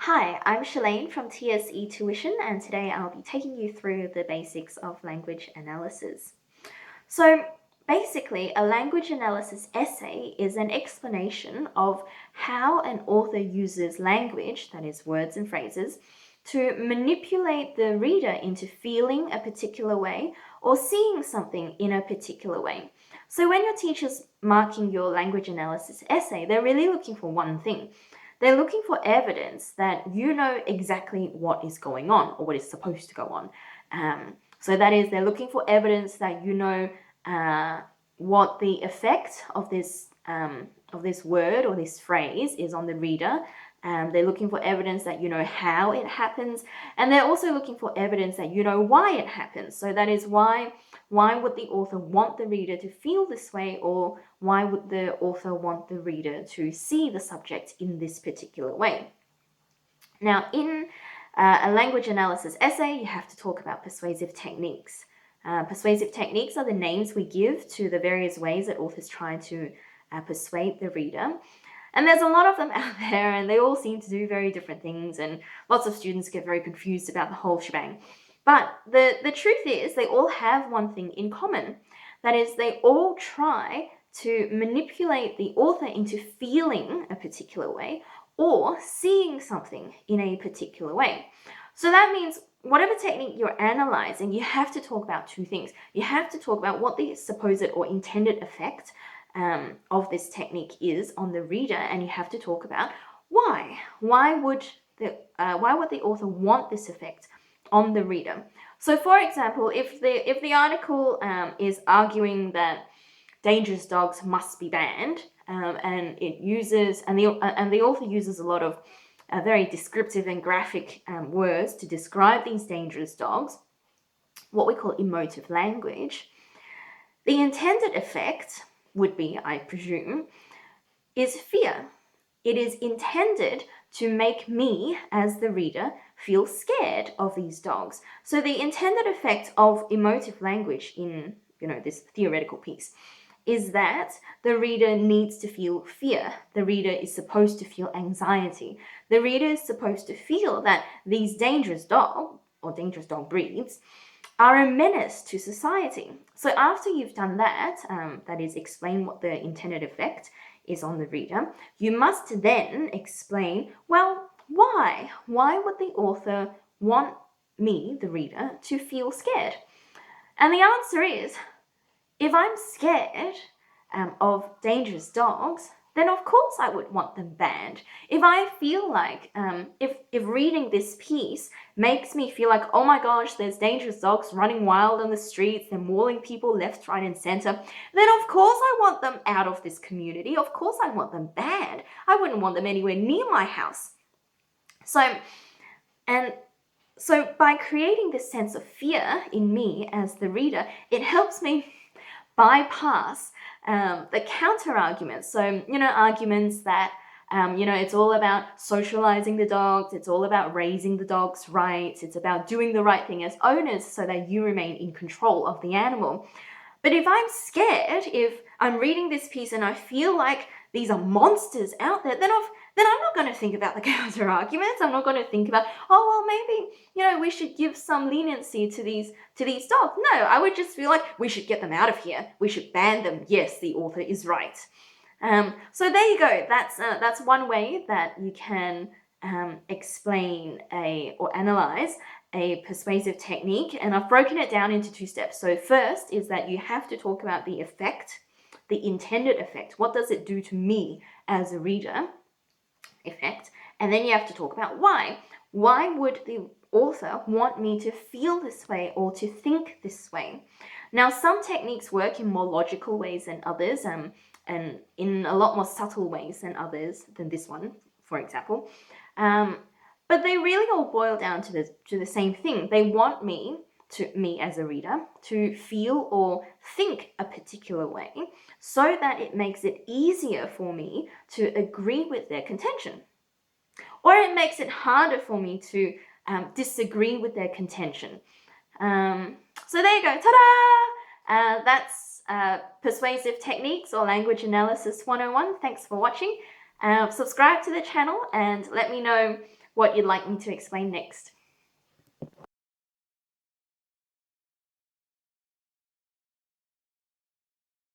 Hi, I'm Shirlaine from TSE Tuition, and today I'll be taking you through the basics of language analysis. So basically, a language analysis essay is an explanation of how an author uses language, that is words and phrases, to manipulate the reader into feeling a particular way or seeing something in a particular way. So when your teacher's marking your language analysis essay, they're really looking for one thing. They're looking for evidence that you know exactly what is going on or what is supposed to go on. So that is, they're looking for evidence that you know what the effect of this word or this phrase is on the reader. They're looking for evidence that you know how it happens, and they're also looking for evidence that you know why it happens. So that is, why would the author want the reader to feel this way, or why would the author want the reader to see the subject in this particular way? Now, in a language analysis essay, you have to talk about persuasive techniques. Persuasive techniques are the names we give to the various ways that authors try to persuade the reader. And there's a lot of them out there, and they all seem to do very different things, and lots of students get very confused about the whole shebang. But the truth is, they all have one thing in common. That is, they all try to manipulate the author into feeling a particular way or seeing something in a particular way. So that means whatever technique you're analyzing, you have to talk about two things. You have to talk about what the supposed or intended effect of this technique is on the reader, and you have to talk about why. Why would the author want this effect on the reader? So, for example, if the article is arguing that dangerous dogs must be banned, and the author uses a lot of very descriptive and graphic words to describe these dangerous dogs, what we call emotive language, the intended effect would be, I presume, is fear. It is intended to make me, as the reader, feel scared of these dogs. So the intended effect of emotive language in, this theoretical piece is that the reader needs to feel fear. The reader is supposed to feel anxiety. The reader is supposed to feel that these dangerous dog or dangerous dog breeds are a menace to society. So after you've done that, that is, explain what the intended effect is on the reader, you must then explain, well, why? Why would the author want me, the reader, to feel scared? And the answer is, if I'm scared of dangerous dogs, then of course I would want them banned. If I feel like, if reading this piece makes me feel like, oh my gosh, there's dangerous dogs running wild on the streets, they're mauling people left, right, and center, then of course I want them out of this community. Of course I want them banned. I wouldn't want them anywhere near my house. So by creating this sense of fear in me as the reader, it helps me bypass the counter arguments. So, arguments that, it's all about socializing the dogs, it's all about raising the dog's rights, it's about doing the right thing as owners so that you remain in control of the animal. But if I'm scared, if I'm reading this piece and I feel like these are monsters out there, then I'm not going to think about the counter arguments. I'm not going to think about, oh, well, maybe, we should give some leniency to these dogs. No, I would just feel like we should get them out of here. We should ban them. Yes, the author is right. So there you go. That's one way that you can explain or analyze a persuasive technique, and I've broken it down into two steps. So first is that you have to talk about the effect, the intended effect. What does it do to me as a reader? Effect. And then you have to talk about why. Why would the author want me to feel this way or to think this way? Now, some techniques work in more logical ways than others, and in a lot more subtle ways than others, than this one, for example. But they really all boil down to the same thing. They want me as a reader to feel or think a particular way so that it makes it easier for me to agree with their contention. Or it makes it harder for me to disagree with their contention. So there you go, ta-da! That's Persuasive Techniques or Language Analysis 101. Thanks for watching. Subscribe to the channel and let me know what you'd like me to explain next.